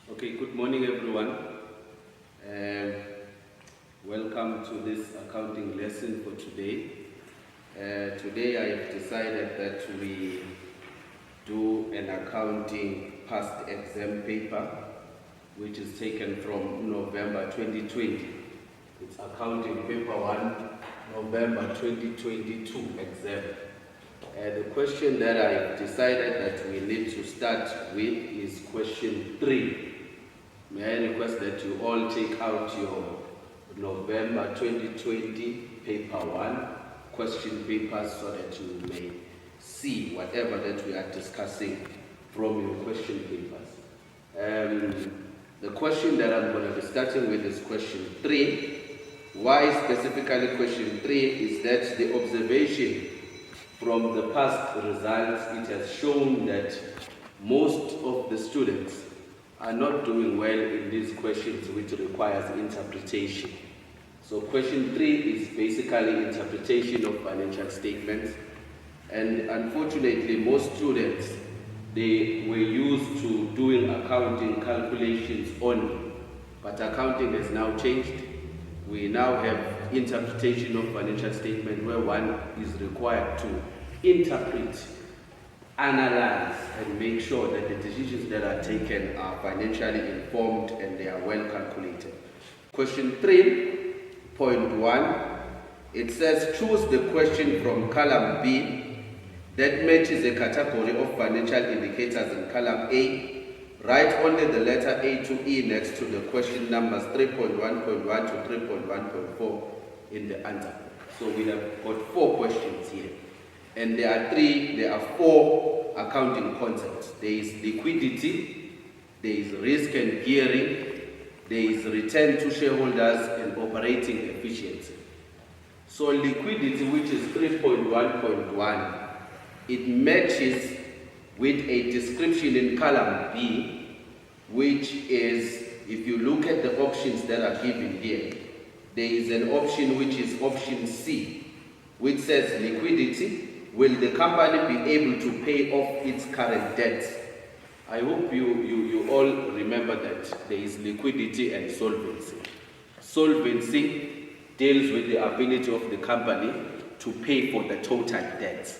Okay, good morning everyone. Welcome to this accounting lesson for today. Today I have decided that we do an accounting past exam paper which is taken from November 2020. It's accounting paper 1, November 2022 exam. The question that I decided that we need to start with is question 3. May I request that you all take out your November 2020 paper 1 question papers so that you may see whatever that we are discussing from your question papers. The question that I'm going to be starting with is question 3. Why specifically question 3 is that the observation from the past results, it has shown that most of the students are not doing well in these questions which requires interpretation. So question 3 is basically interpretation of financial statements, and unfortunately most students, they were used to doing accounting calculations only, but accounting has now changed. We now have interpretation of financial statement where one is required to interpret, analyze, and make sure that the decisions that are taken are financially informed and they are well calculated. Question 3.1, it says choose the question from column B that matches a category of financial indicators in column A. Write only the letter A to E next to the question numbers 3.1.1 to 3.1.4 in the answer. So we have got 4 questions here. And there are 4 accounting concepts. There is liquidity, there is risk and gearing, there is return to shareholders, and operating efficiency. So liquidity, which is 3.1.1, it matches with a description in column B, which is, if you look at the options that are given here, there is an option which is option C, which says liquidity. Will the company be able to pay off its current debts? I hope you all remember that there is liquidity and solvency. Solvency deals with the ability of the company to pay for the total debts,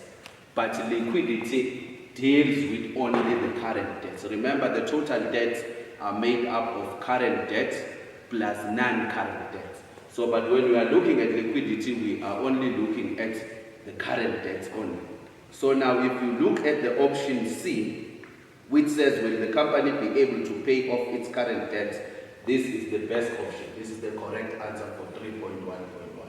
but liquidity deals with only the current debts. Remember, the total debts are made up of current debts plus non-current debts. So, but when we are looking at liquidity, we are only looking at the current debts only. So now if you look at the option C, which says will the company be able to pay off its current debts, this is the best option. This is the correct answer for 3.1.1.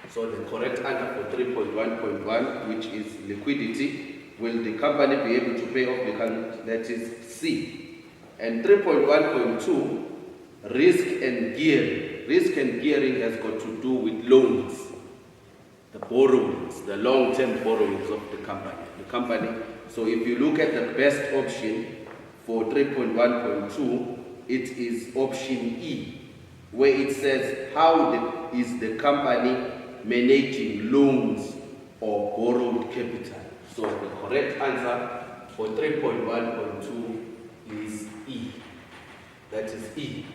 So the correct answer for 3.1.1, which is liquidity, will the company be able to pay off the current, that is C. And 3.1.2, risk and gearing. Risk and gearing has got to do with loans, the borrowings, the long-term borrowings of the company. So if you look at the best option for 3.1.2, it is option E, where it says how is the company managing loans or borrowed capital. So the correct answer for 3.1.2 is E. That is E.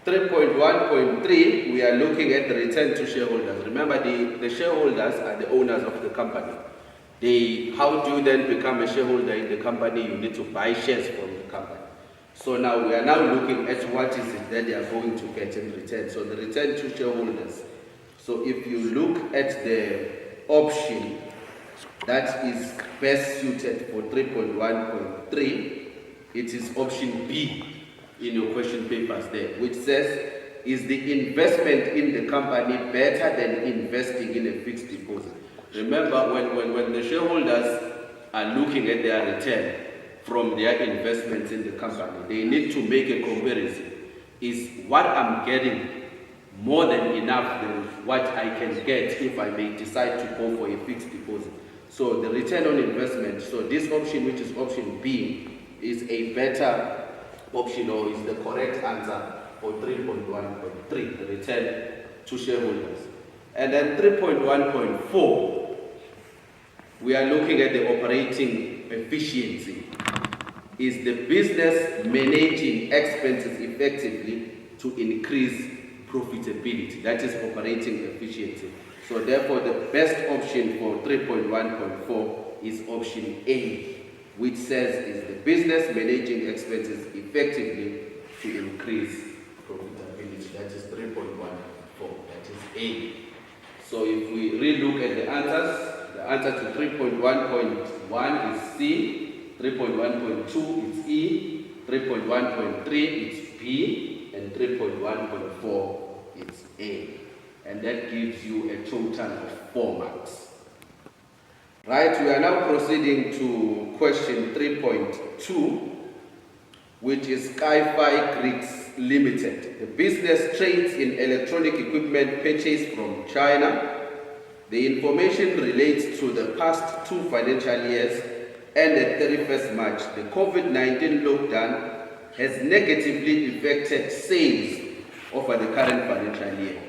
3.1.3, we are looking at the return to shareholders. Remember, the shareholders are the owners of the company. How do you then become a shareholder in the company? You need to buy shares from the company. So now we are now looking at what is it that they are going to get in return. So the return to shareholders. So if you look at the option that is best suited for 3.1.3, it is option B in your question papers there, which says, is the investment in the company better than investing in a fixed deposit? Remember, when the shareholders are looking at their return from their investments in the company, they need to make a comparison. Is what I'm getting more than enough than what I can get if I may decide to go for a fixed deposit? So the return on investment, so this option, which is option B, is a better option, or is the correct answer for 3.1.3, the return to shareholders. And then 3.1.4, we are looking at the operating efficiency. is the business managing expenses effectively to increase profitability. That is operating efficiency. So therefore, the best option for 3.1.4 is option A, which says is the business managing expenses effectively to increase profitability. That is 3.1.4. That is A. So if we relook at the answer to 3.1.1 is C, 3.1.2 is E, 3.1.3 is B, and 3.1.4 is A. And that gives you a total of 4 marks. Right, we are now proceeding to question 3.2, which is Sci-Fi Greeks Limited. The business trades in electronic equipment purchased from China. The information relates to the past 2 financial years ended 31st March. The COVID-19 lockdown has negatively affected sales over the current financial year.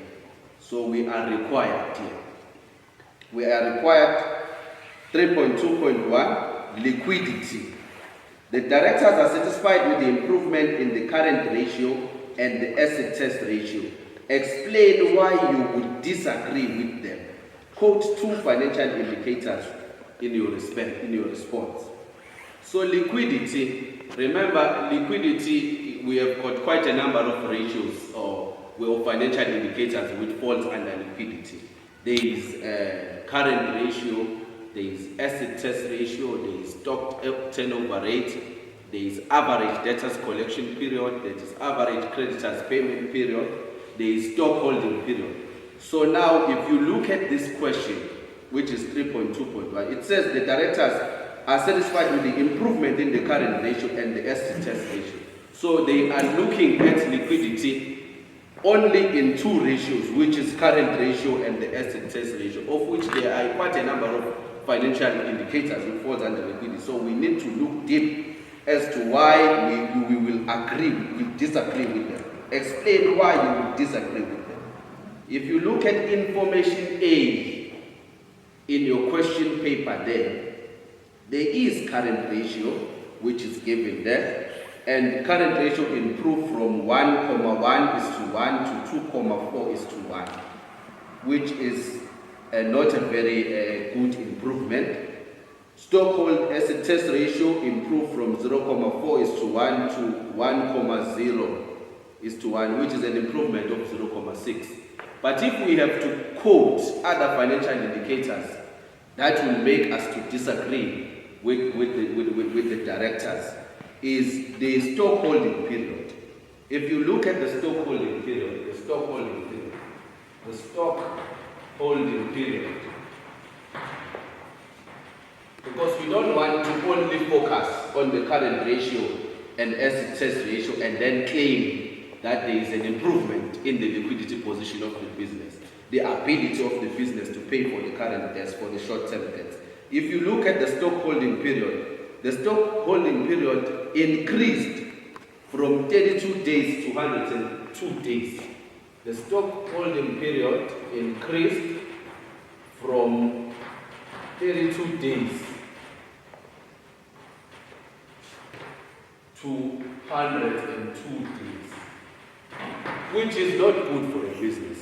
So we are required here. We are required 3.2.1, liquidity. The directors are satisfied with the improvement in the current ratio and the asset test ratio. Explain why you would disagree with them. Quote 2 financial indicators in your response. So liquidity, remember liquidity, we have got quite a number of ratios or financial indicators which falls under liquidity. There is current ratio, there is asset test ratio, there is stock turnover rate, there is average debtors collection period, there is average creditors payment period, there is stock holding period. So now if you look at this question, which is 3.2.1, it says the directors are satisfied with the improvement in the current ratio and the asset test ratio. So they are looking at liquidity only in 2 ratios, which is current ratio and the asset test ratio, of which there are quite a number of financial indicators which falls under liquidity. So we need to look deep as to why we will agree, we disagree with them. Explain why you will disagree with them. If you look at information A in your question paper there is current ratio which is given there, and current ratio improved from 1,1 is to 1 to 2,4 is to 1, which is not a very good improvement. Stockhold asset test ratio improved from 0,4 is to 1 to 1,0 is to 1, which is an improvement of 0,6. But if we have to quote other financial indicators, that will make us to disagree with the directors, is the stock holding period. If you look at the stock holding period, because we don't want to only focus on the current ratio and asset test ratio and then claim that there is an improvement in the liquidity position of the business, the ability of the business to pay for the current debts, for the short-term debts. If you look at the stock holding period, the stock holding period increased from 32 days to 102 days. The stock holding period increased from 32 days to 102 days, which is not good for a business.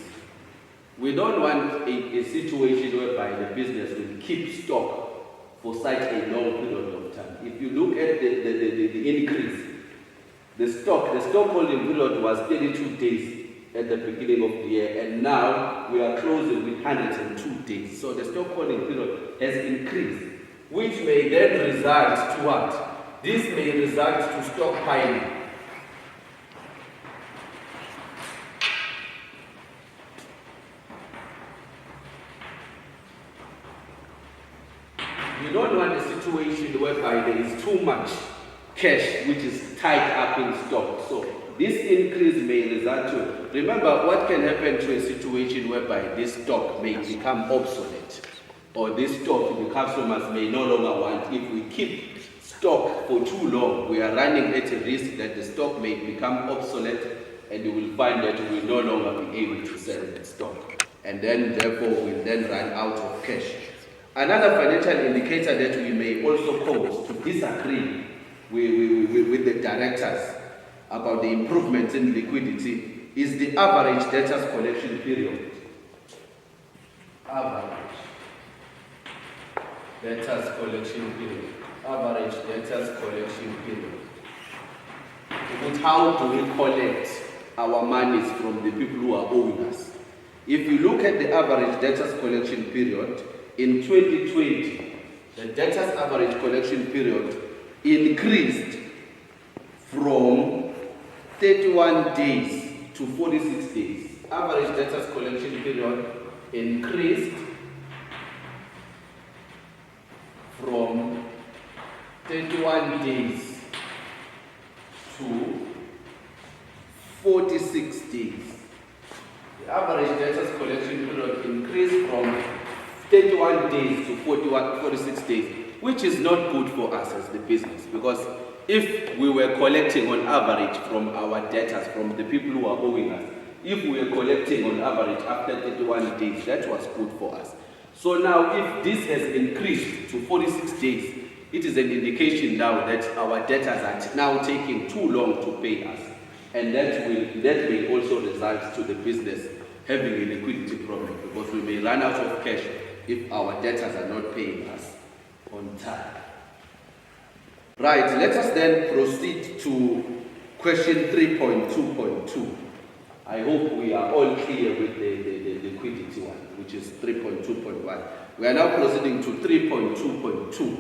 We don't want a situation whereby the business will keep stock for such a long period of time. If you look at the increase, the stock holding period was 32 days at the beginning of the year, and now we are closing with 102 days. So the stock holding period has increased, which may then result to what? This may result to stockpiling. We don't want a situation whereby there is too much cash which is tied up in stock. So this increase may result to, remember what can happen to a situation whereby this stock may become obsolete, or this stock the customers may no longer want. If we keep stock for too long, we are running at a risk that the stock may become obsolete, and you will find that we will no longer be able to sell that stock, and then therefore we'll then run out of cash. Another financial indicator that we may also cause to disagree with the directors about the improvements in liquidity is the average debtors collection period. Average debtors collection period. Average debtors collection period. But how do we collect our monies from the people who are owing us? If you look at the average debtors collection period, in 2020, the debtors average collection period increased from 31 days to 46 days. Average debtors collection period increased from 31 days to 46 days. The average debtors collection period increased from 31 days to 46 days, which is not good for us as the business, because if we were collecting on average from our debtors, from the people who are owing us, if we were collecting on average after 31 days, that was good for us. So now if this has increased to 46 days, it is an indication now that our debtors are now taking too long to pay us. And that may also result to the business having a liquidity problem, because we may run out of cash if our debtors are not paying us on time. Right, let us then proceed to question 3.2.2. I hope we are all clear with the liquidity one, which is 3.2.1. We are now proceeding to 3.2.2.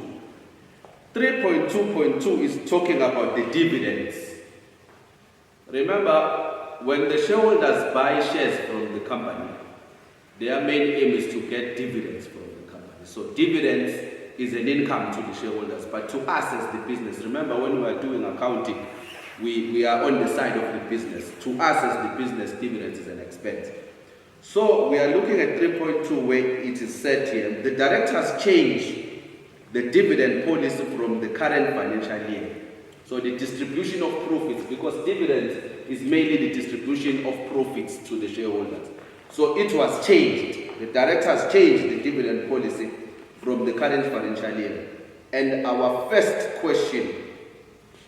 3.2.2 is talking about the dividends. Remember, when the shareholders buy shares from the company, their main aim is to get dividends from the company. So dividends is an income to the shareholders, but to us as the business, remember when we are doing accounting, we are on the side of the business. To us as the business, dividends is an expense. So we are looking at 3.2 where it is said here, the directors change the dividend policy from the current financial year. So the distribution of profits, because dividends is mainly the distribution of profits to the shareholders. So it was changed. The directors changed the dividend policy from the current financial year. And our first question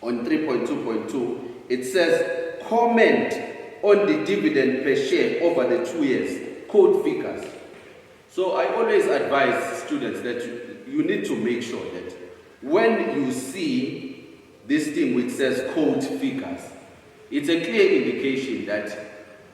on 3.2.2, it says, comment on the dividend per share over the 2 years, code figures. So I always advise students that you need to make sure that when you see this thing which says code figures, it's a clear indication that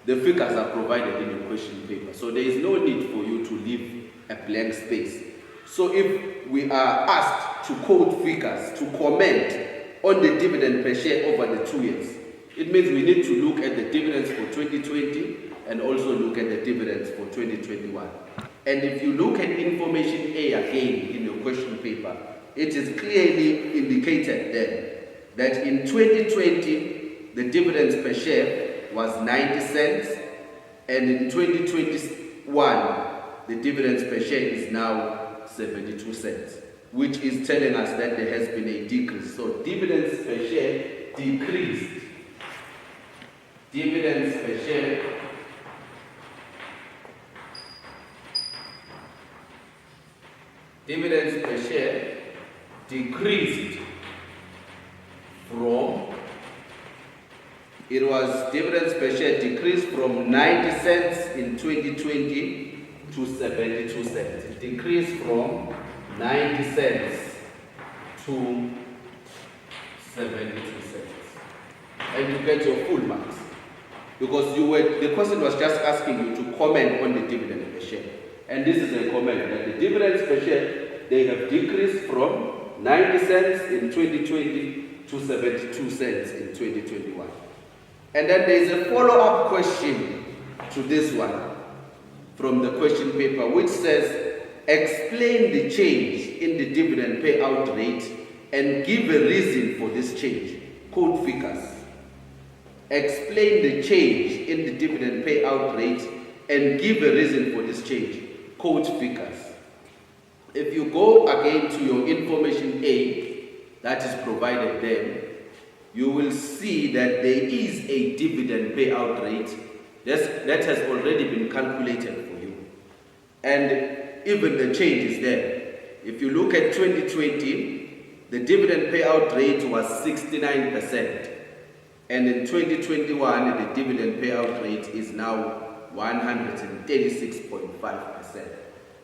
the figures are provided in your question paper. So there is no need for you to leave a blank space. So if we are asked to code figures, to comment on the dividend per share over the 2 years, it means we need to look at the dividends for 2020 and also look at the dividends for 2021. And if you look at information A again in your question paper, it is clearly indicated there that in 2020, the dividends per share was 90 cents, and in 2021, the dividends per share is now 72 cents, which is telling us that there has been a decrease. So dividends per share decreased. Dividends per share decreased from, dividends per share decreased from 90 cents in 2020 to 72 cents. It decreased from 90 cents to 72 cents. And you get your full marks. Because the question was just asking you to comment on the dividend per share. And this is a comment that the dividends per share, they have decreased from 90 cents in 2020 to 72 cents in 2021. And then there is a follow-up question to this one from the question paper, which says, explain the change in the dividend payout rate and give a reason for this change. Code figures. Explain the change in the dividend payout rate and give a reason for this change. Code figures. If you go again to your information A that is provided there, you will see that there is a dividend payout rate that has already been calculated for you. And even the change is there. If you look at 2020, the dividend payout rate was 69%. And in 2021, the dividend payout rate is now 136.5%.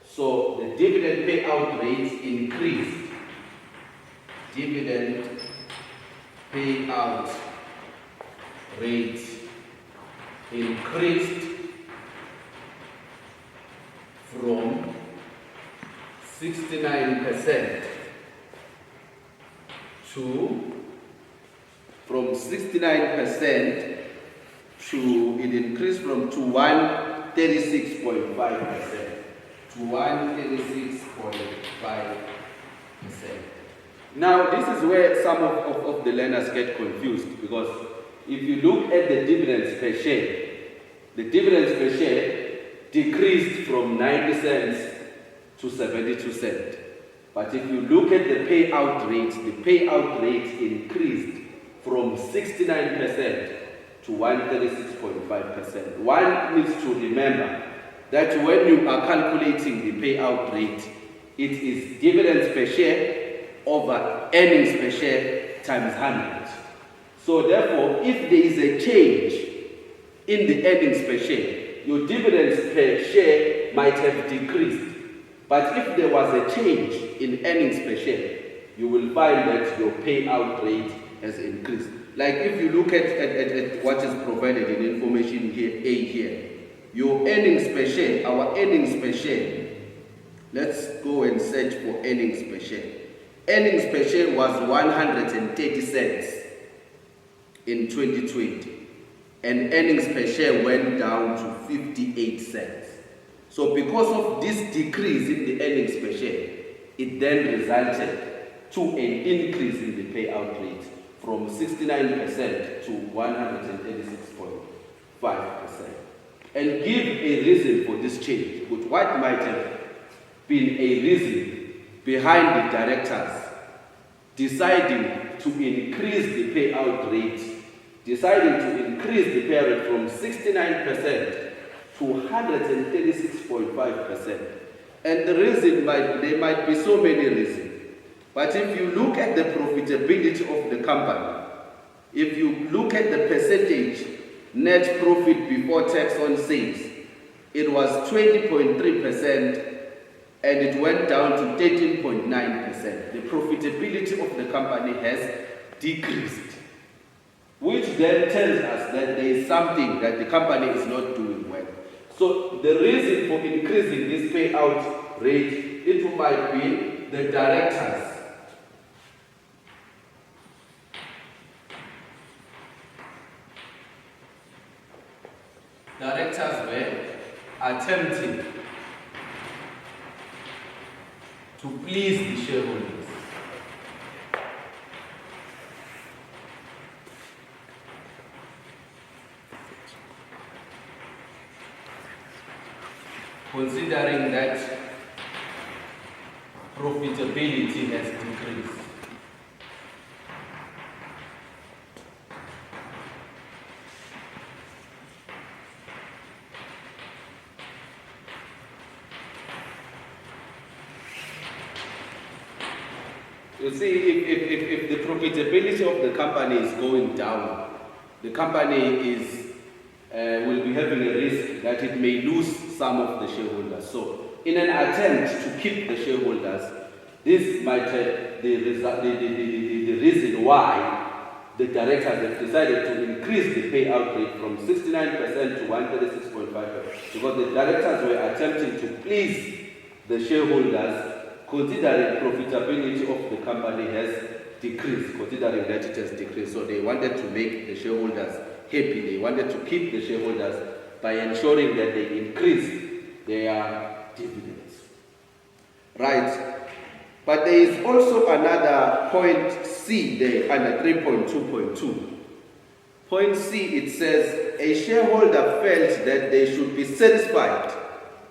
So the dividend payout rate increased. Dividend payout rate increased from 69% to 136.5%. To 136.5%. Now, this is where some of the learners get confused, because if you look at the dividends per share, the dividends per share decreased from 90 cents to 72 cents. But if you look at the payout rate increased from 69% to 136.5%. One needs to remember that when you are calculating the payout rate, it is dividends per share over earnings per share times 100. So therefore, if there is a change in the earnings per share, your dividends per share might have decreased. But if there was a change in earnings per share, you will find that your payout rate has increased. Like if you look at what is provided in information here, A here, your earnings per share, our earnings per share, let's go and search for earnings per share. Earnings per share was 130 cents in 2020, and earnings per share went down to 58 cents. So because of this decrease in the earnings per share, it then resulted to an increase in the payout rate from 69% to 136.5%. And give a reason for this change. But what might have been a reason behind the directors deciding to increase the payout rate, from 69% to 136.5%. And the reason there might be so many reasons. But if you look at the profitability of the company, if you look at the percentage net profit before tax on sales, it was 20.3% and it went down to 13.9%. The profitability of the company has decreased, which then tells us that there is something that the company is not doing well. So the reason for increasing this payout rate, it might be the directors were attempting to please the shareholders. Considering that profitability has decreased. You see, if the profitability of the company is going down, the company will be having a risk that it may lose some of the shareholders. So, in an attempt to keep the shareholders, this might the reason why the directors have decided to increase the payout rate from 69% to 136.5%, because the directors were attempting to please the shareholders, considering profitability of the company has decreased, considering that it has decreased. So they wanted to make the shareholders happy. They wanted to keep the shareholders by ensuring that they increase their dividends. Right? But there is also another point C there under 3.2.2. Point C, it says, a shareholder felt that they should be satisfied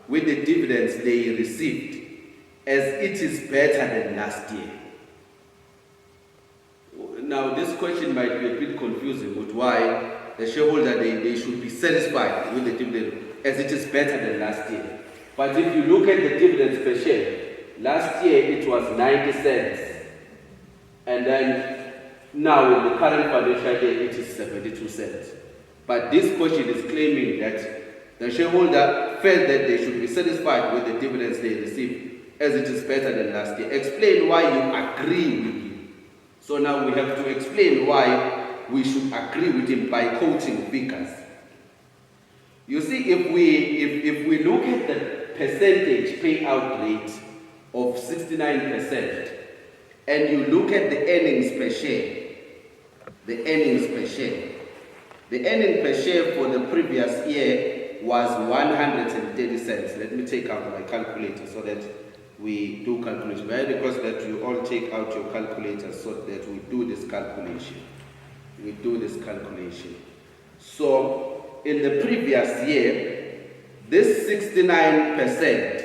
with the dividends they received, as it is better than last year. Now, this question might be a bit confusing, but why the shareholder, they should be satisfied with the dividend as it is better than last year. But if you look at the dividends per share, last year it was 90 cents. and then now in the current financial year it is 72 cents. But this question is claiming that the shareholder felt that they should be satisfied with the dividends they received as it is better than last year. Explain why you agree with him. So now we have to explain why we should agree with him by quoting figures. You see, if we look at the percentage payout rate of 69%, and you look at the earnings per share, the earnings per share for the previous year was 130 cents. Let me take out my calculator so that we do calculation. I request that you all take out your calculators so that we do this calculation. So in the previous year, this 69%,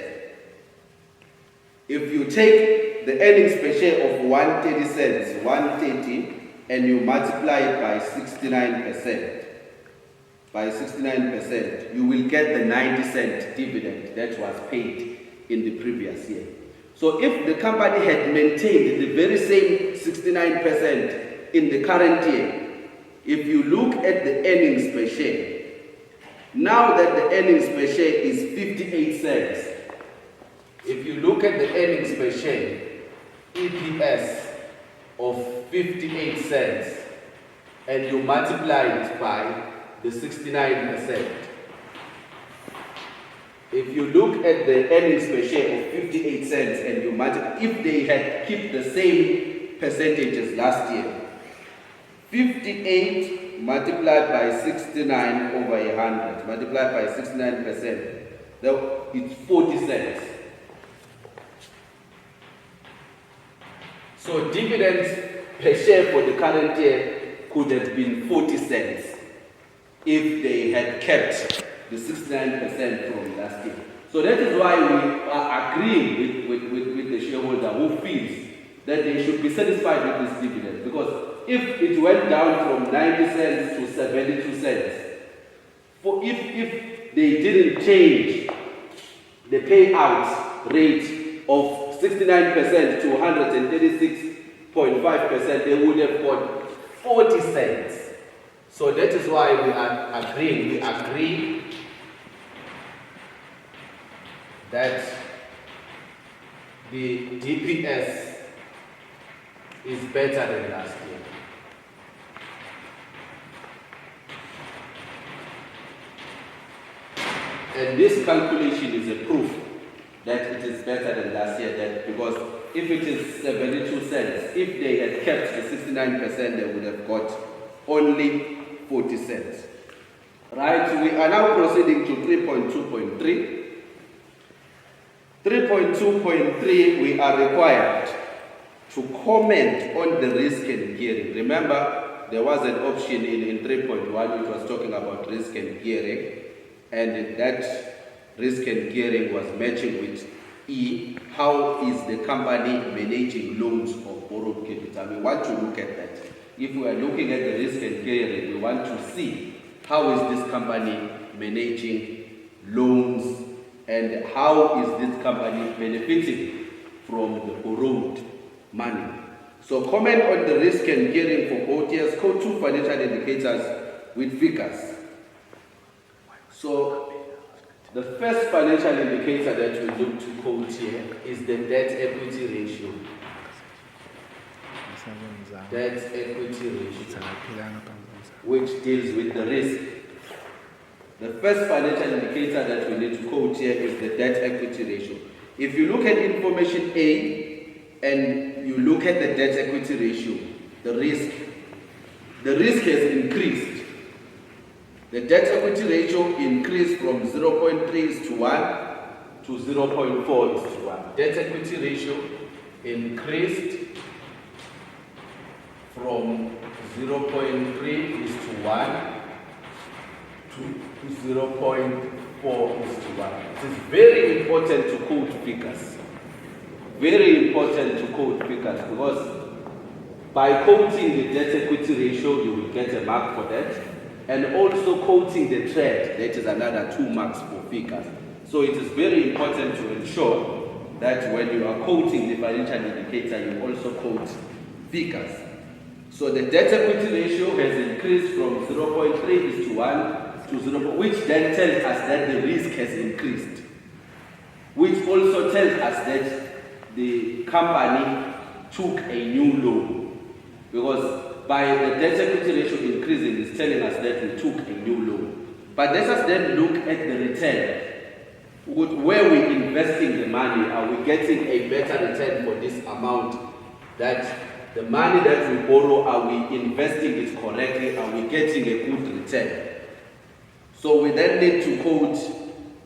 if you take the earnings per share of 130 cents, 130, and you multiply it by 69%, you will get the 90-cent dividend that was paid in the previous year. So if the company had maintained the very same 69% in the current year, if you look at the earnings per share, now that the earnings per share is 58 cents, if you look at the earnings per share, EPS of 58 cents, and you multiply it by the 69%, if you look at the earnings per share of 58 cents and you multiply, if they had kept the same percentages last year, 58 multiplied by 69 over 100, multiplied by 69%, it's 40 cents. So dividends per share for the current year could have been 40 cents if they had kept the 69% from last year. So that is why we are agreeing with the shareholder who feels that they should be satisfied with this dividend, because if it went down from 90 cents to 72 cents, if they didn't change the payout rate of 69% to 136.5%, they would have got 40 cents. So that is why we are agreeing. We agree that the DPS is better than last year. And this calculation is a proof that it is better than last year, that because if it is 72 cents, if they had kept the 69%, they would have got only 40 cents. Right, we are now proceeding to 3.2.3. 3.2.3, we are required to comment on the risk and gearing. Remember, there was an option in 3.1 which was talking about risk and gearing, and that risk and gearing was matching with E. How is the company managing loans or borrowed capital? We want to look at that. If we are looking at the risk and gearing, we want to see how is this company managing loans and how is this company benefiting from the borrowed money. So comment on the risk and gearing for both years. Quote two financial indicators with figures. So the first financial indicator that we look to quote here is the debt equity ratio. Debt equity ratio, which deals with the risk. The first financial indicator that we need to quote here is the debt equity ratio. If you look at information A and you look at the debt equity ratio, the risk has increased. The debt equity ratio increased from 0.3:1 to 0.4:1. Debt equity ratio increased from 0.3:1 to 0.4:1. It is very important to quote figures. Very important to quote figures, because by quoting the debt equity ratio, you will get a mark for that. And also quoting the trend, that is another 2 marks for figures. So it is very important to ensure that when you are quoting the financial indicator, you also quote figures. So the debt equity ratio has increased from 0.3:1 to 0, which then tells us that the risk has increased, which also tells us that the company took a new loan, because by the debt equity ratio increasing is telling us that we took a new loan. But let us then look at the return. Where we're investing the money, are we getting a better return for this amount? That the money that we borrow, are we investing it correctly? Are we getting a good return? So we then need to quote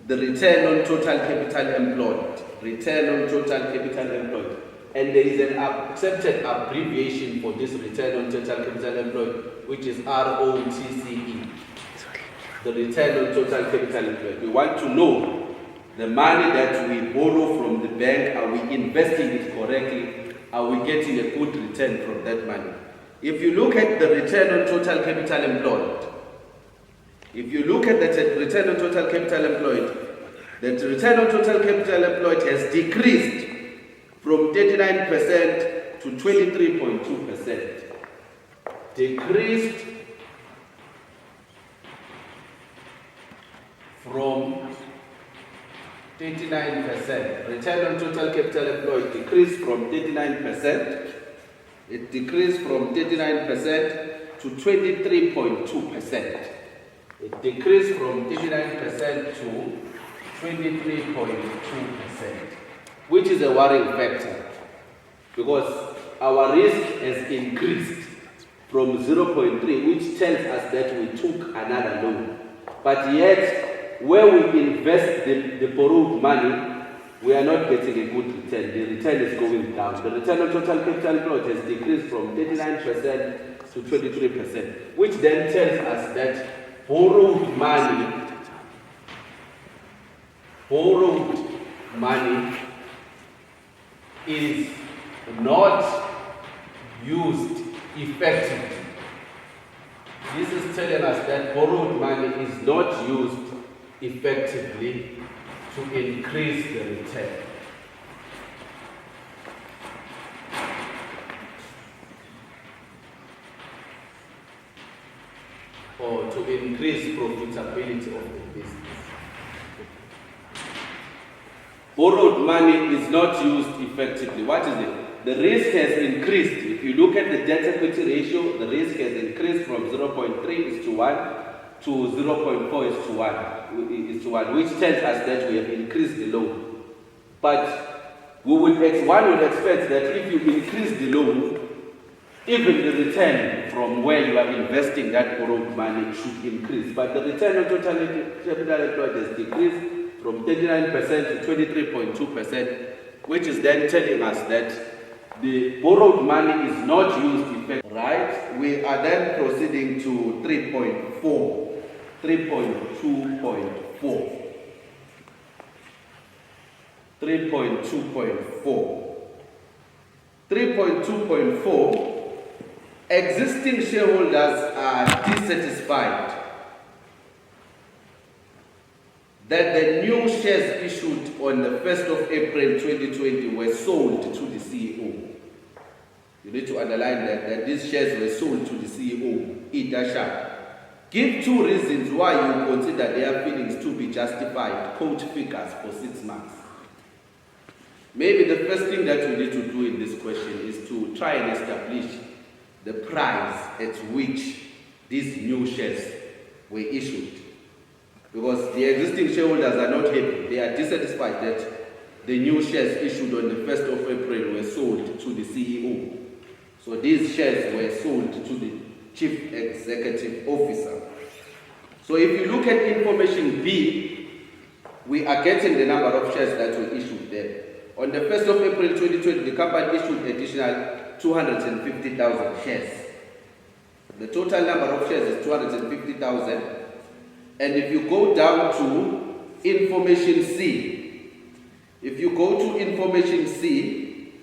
the return on total capital employed. Return on total capital employed. And there is an accepted abbreviation for this return on total capital employed, which is ROTCE. The return on total capital employed. We want to know the money that we borrow from the bank, are we investing it correctly? Are we getting a good return from that money? If you look at the return on total capital employed, if you look at the return on total capital employed, the return on total capital employed has decreased from 39% to 23.2%. Decreased from 39%. Return on total capital employed decreased from 39%. It decreased from 39% to 23.2%. It decreased from 39% to 23.2%, which is a worrying factor, because our risk has increased from 0.3, which tells us that we took another loan. But yet, where we invest the borrowed money, we are not getting a good return. The return is going down. The return on total capital employed has decreased from 39% to 23%, which then tells us that borrowed money is not used effectively. This is telling us that borrowed money is not used effectively to increase the return. Or to increase profitability of the business. Borrowed money is not used effectively. What is it? The risk has increased. If you look at the debt equity ratio, the risk has increased from 0.3:1 to 0.4:1, which tells us that we have increased the loan. But one would expect that if you increase the loan, even the return from where you are investing that borrowed money should increase. But the return on total capital employed has decreased from 39% to 23.2%, which is then telling us that the borrowed money is not used effectively. Right? We are then proceeding to 3.2.4. 3.2.4. Existing shareholders are dissatisfied that the new shares issued on the 1st of April 2020 were sold to the CEO. You need to underline that these shares were sold to the CEO, Idasha. Give 2 reasons why you consider their feelings to be justified. Quote figures for 6 months. Maybe the first thing that we need to do in this question is to try and establish the price at which these new shares were issued. Because the existing shareholders are not happy. They are dissatisfied that the new shares issued on the 1st of April were sold to the CEO. So these shares were sold to the Chief Executive Officer. So if you look at information B, we are getting the number of shares that were issued there. On the 1st of April 2020, the company issued additional 250,000 shares. The total number of shares is 250,000. And if you go down to information C, if you go to information C,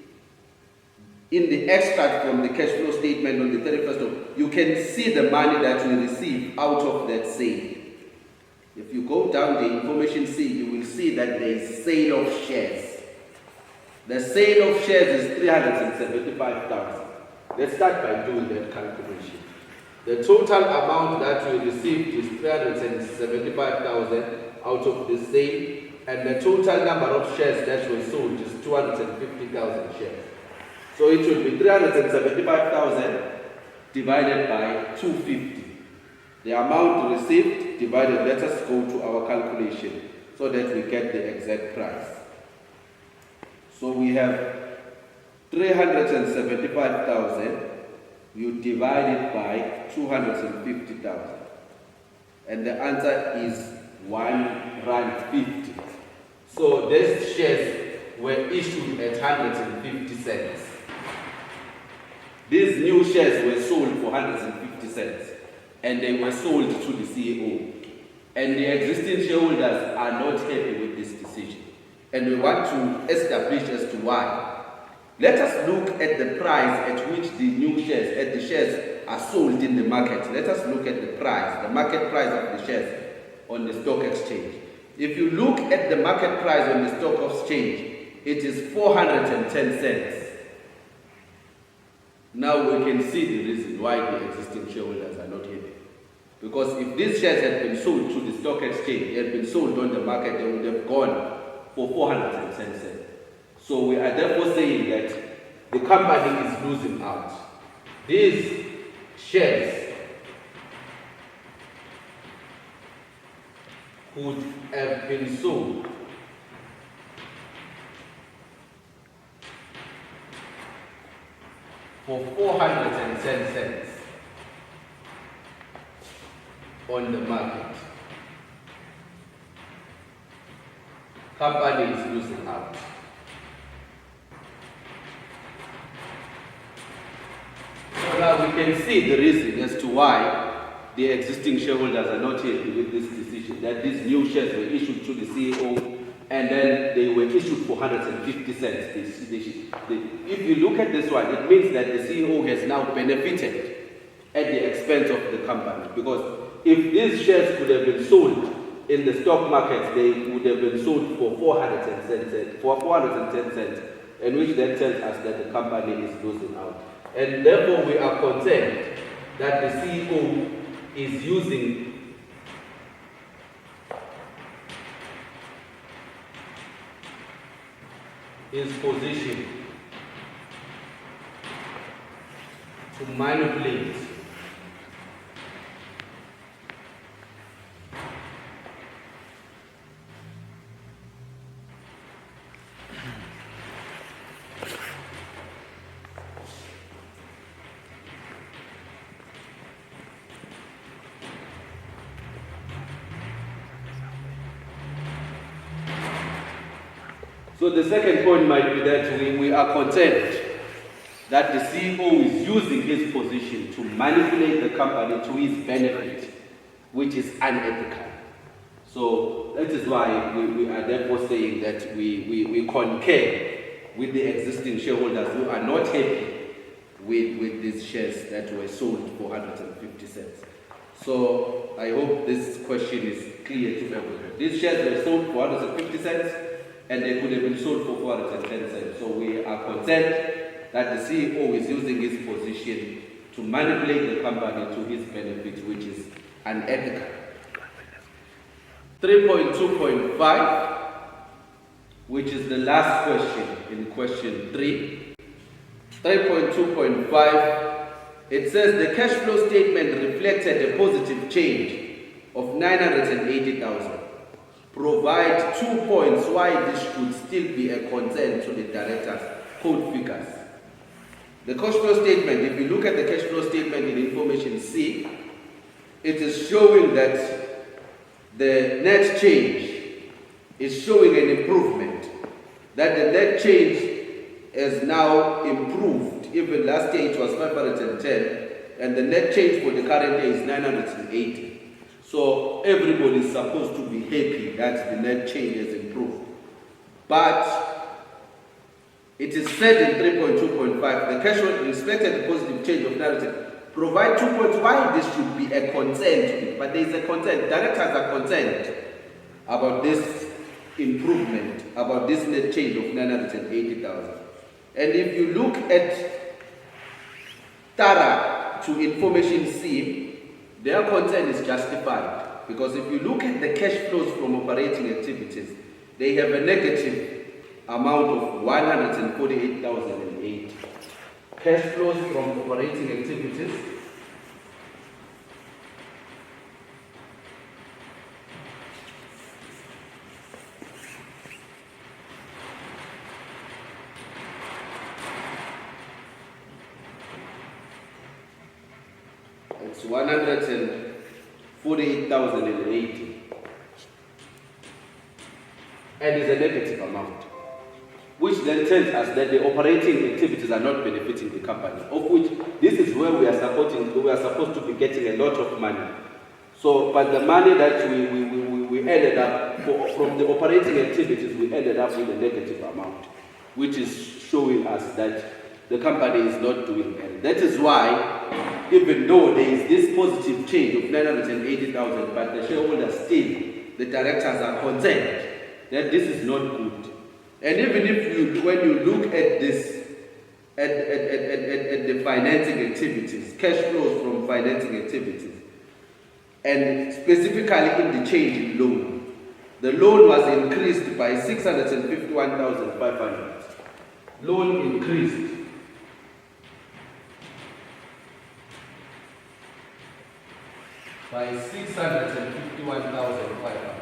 in the extract from the cash flow statement on the 31st of, you can see the money that we receive out of that sale. If you go down the information C, you will see that there is sale of shares. The sale of shares is 375,000. Let's start by doing that calculation. The total amount that we received is 375,000 out of the sale, and the total number of shares that were sold is 250,000 shares. So it will be 375,000 divided by 250. The amount received divided, let us go to our calculation so that we get the exact price. So we have 375,000, you divide it by 250,000. And the answer is R1.50. So these shares were issued at 150 cents. These new shares were sold for 150 cents. And they were sold to the CEO. And the existing shareholders are not happy with this decision. And we want to establish as to why. Let us look at the price at which the new shares, the shares are sold in the market. Let us look at the price, the market price of the shares on the stock exchange. If you look at the market price on the stock exchange, it is 410 cents. Now we can see the reason why the existing shareholders are not happy. Because if these shares had been sold to the stock exchange, had been sold on the market, they would have gone for 410 cents. So we are therefore saying that the company is losing out. These shares could have been sold for 410 cents on the market. Company is losing out. So now we can see the reason as to why the existing shareholders are not happy with this decision, that these new shares were issued to the CEO and then they were issued for 150 cents. If you look at this one, it means that the CEO has now benefited at the expense of the company, because if these shares could have been sold in the stock market, they would have been sold for 410 cents, and which then tells us that the company is losing out. And therefore we are concerned that the CEO is using his position to manipulate So the second point might be that we are concerned that the CEO is using his position to manipulate the company to his benefit, which is unethical. So that is why we are therefore saying that we concur with the existing shareholders who are not happy with these shares that were sold for 150 cents. So I hope this question is clear to everyone. These shares were sold for 150 cents. And they could have been sold for 410 cents. So we are concerned that the CEO is using his position to manipulate the company to his benefit, which is unethical. 3.2.5, which is the last question in question 3. 3.2.5, it says the cash flow statement reflected a positive change of 980,000. Provide 2 points why this should still be a concern to the directors. Code figures. The cash flow statement, if you look at the cash flow statement in information C, it is showing that the net change is showing an improvement. That the net change is now improved. Even last year it was 510, and the net change for the current year is 980. So everybody is supposed to be happy that the net change has improved. But it is said in 3.2.5, the cash flow respected the positive change of narrative. Provide 2 points why this should be a concern to it. But there is a concern. Directors are concerned about this improvement, about this net change of 980,000. And if you look at thorough to information C, their concern is justified. Because if you look at the cash flows from operating activities, they have a negative amount of 148,008. Cash flows from operating activities. It's 148,080. And is a negative amount, which then tells us that the operating activities are not benefiting the company, of which this is where we are supposed to be getting a lot of money. So, but the money that we ended up, from the operating activities, we ended up with a negative amount, which is showing us that the company is not doing well. That is why, even though there is this positive change of 980,000, but the shareholders still, the directors are concerned that this is not good. And even if when you look at this, at the financing activities, cash flows from financing activities, and specifically in the change in loan, the loan was increased by 651,500. Loan increased by 651,500.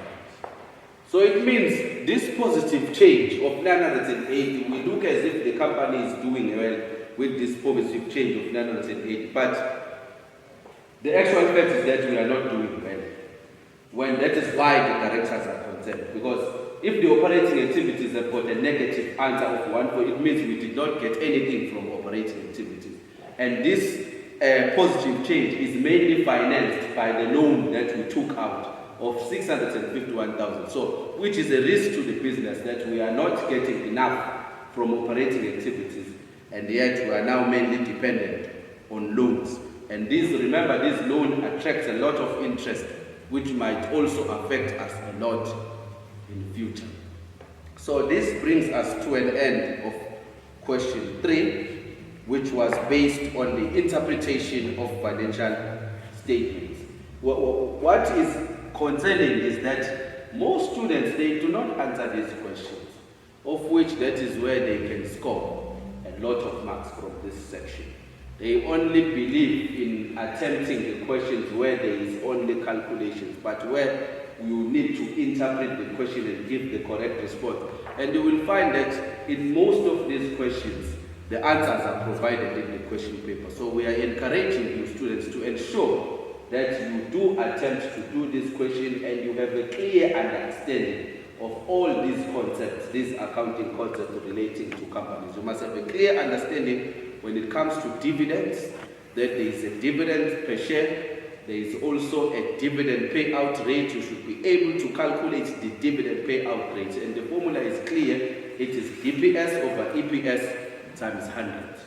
So it means this positive change of 980, we look as if the company is doing well with this positive change of 980, but the actual fact is that we are not doing well. When that is why the directors are concerned. Because if the operating activities have got a negative answer of 1, it means we did not get anything from operating activities. And this positive change is mainly financed by the loan that we took out of 651,000. So, which is a risk to the business that we are not getting enough from operating activities, and yet we are now mainly dependent on loans. And remember, this loan attracts a lot of interest, which might also affect us a lot in the future. So this brings us to an end of question 3, which was based on the interpretation of financial statements. What is concerning is that most students, they do not answer these questions, of which that is where they can score a lot of marks from this section. They only believe in attempting the questions where there is only calculations, but where you need to interpret the question and give the correct response. And you will find that in most of these questions, the answers are provided in the question paper. So we are encouraging you students to ensure that you do attempt to do this question and you have a clear understanding of all these concepts, these accounting concepts relating to companies. You must have a clear understanding when it comes to dividends, that there is a dividend per share. There is also a dividend payout rate. You should be able to calculate the dividend payout rate. And the formula is clear. It is DPS over EPS times 100.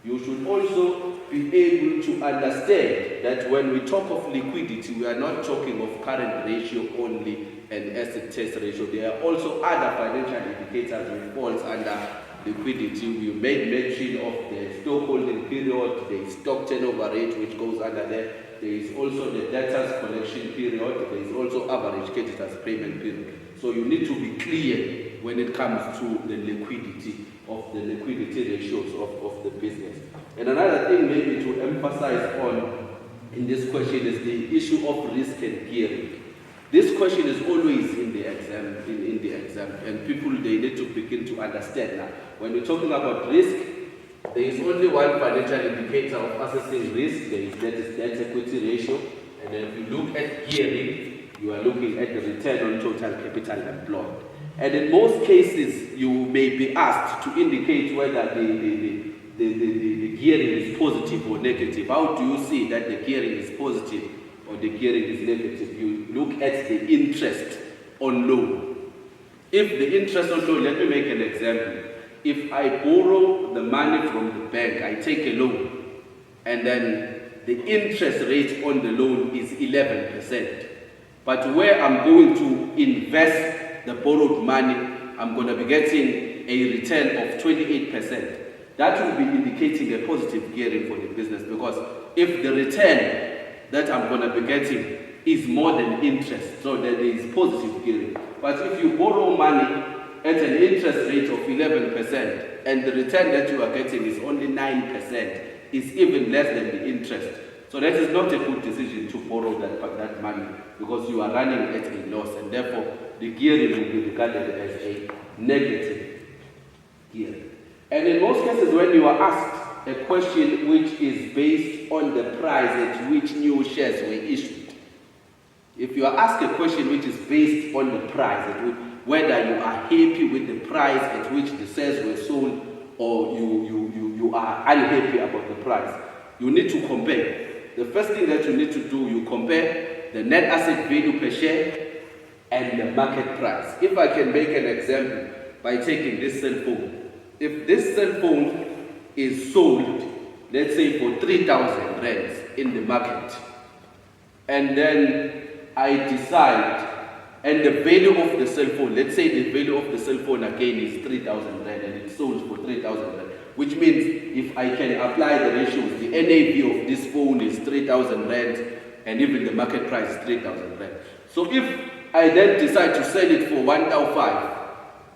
You should also be able to understand that when we talk of liquidity, we are not talking of current ratio only and asset test ratio. There are also other financial indicators which falls under liquidity. We made mention of the stock holding period, the stock turnover rate which goes under there. There is also the debtors collection period. There is also average creditors payment period. So you need to be clear when it comes to the liquidity ratios of the business. And another thing maybe to emphasize on in this question is the issue of risk and gearing. This question is always in the exam, and people, they need to begin to understand now. When we're talking about risk, there is only one financial indicator of assessing risk, that is debt equity ratio. And then if you look at gearing, you are looking at the return on total capital employed. And in most cases, you may be asked to indicate whether the gearing is positive or negative. How do you see that the gearing is positive or the gearing is negative? You look at the interest on loan. If the interest on loan, let me make an example. If I borrow the money from the bank, I take a loan, and then the interest rate on the loan is 11%. But where I'm going to invest the borrowed money, I'm going to be getting a return of 28%. that will be indicating a positive gearing for the business, because if the return that I'm going to be getting is more than interest, so then there is positive gearing. But if you borrow money at an interest rate of 11% and the return that you are getting is only 9%, is even less than the interest. So that is not a good decision to borrow that money, because you are running at a loss, and therefore the gearing will be regarded as a negative gearing. And in most cases, when you are asked a question which is based on the price at which new shares were issued, if you are asked a question which is based on the price, whether you are happy with the price at which the shares were sold, or you are unhappy about the price, you need to compare. The first thing that you need to do, you compare the net asset value per share and the market price. If I can make an example by taking this cell phone. If this cell phone is sold, let's say for 3,000 rands in the market, and then I decide, and the value of the cell phone, let's say the value of the cell phone again is 3,000 rand, and it's sold for 3,000 rand, which means if I can apply the ratios, the NAV of this phone is 3,000 rand, and even the market price is 3,000 rand. So if I then decide to sell it for 1,500,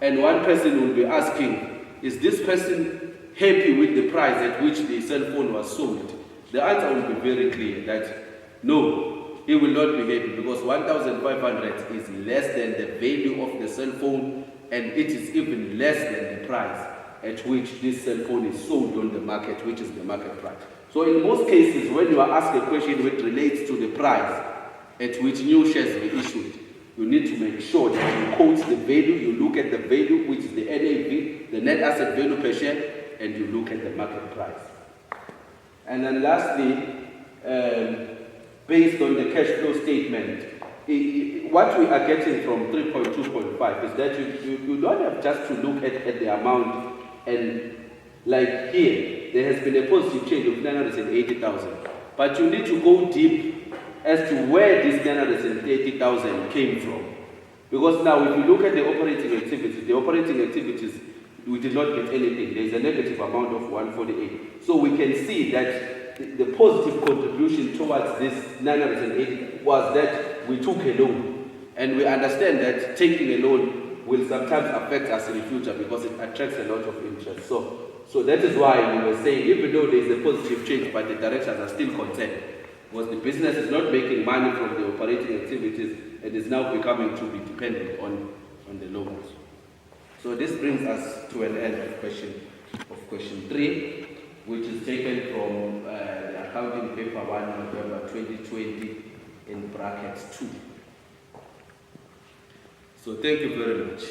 and one person will be asking, is this person happy with the price at which the cell phone was sold? The answer will be very clear that no, he will not be happy, because 1,500 is less than the value of the cell phone, and it is even less than the price at which this cell phone is sold on the market, which is the market price. So in most cases, when you are asked a question which relates to the price at which new shares were issued, you need to make sure that you quote the value, you look at the value, which is the NAV, the net asset value per share, and you look at the market price. And then lastly, based on the cash flow statement, what we are getting from 3.2.5 is that you don't have just to look at the amount, and like here, there has been a positive change of 980,000. But you need to go deep as to where this 930,000 came from. Because now if you look at the operating activities, we did not get anything. There is a negative amount of 148. So we can see that the positive contribution towards this 980 was that we took a loan. And we understand that taking a loan will sometimes affect us in the future because it attracts a lot of interest. So that is why we were saying, even though there is a positive change, but the directors are still concerned, because the business is not making money from the operating activities and is now becoming to be dependent on the loans. So this brings us to an end of question 3, which is taken from the accounting paper 1 November 2020 in brackets 2. So thank you very much.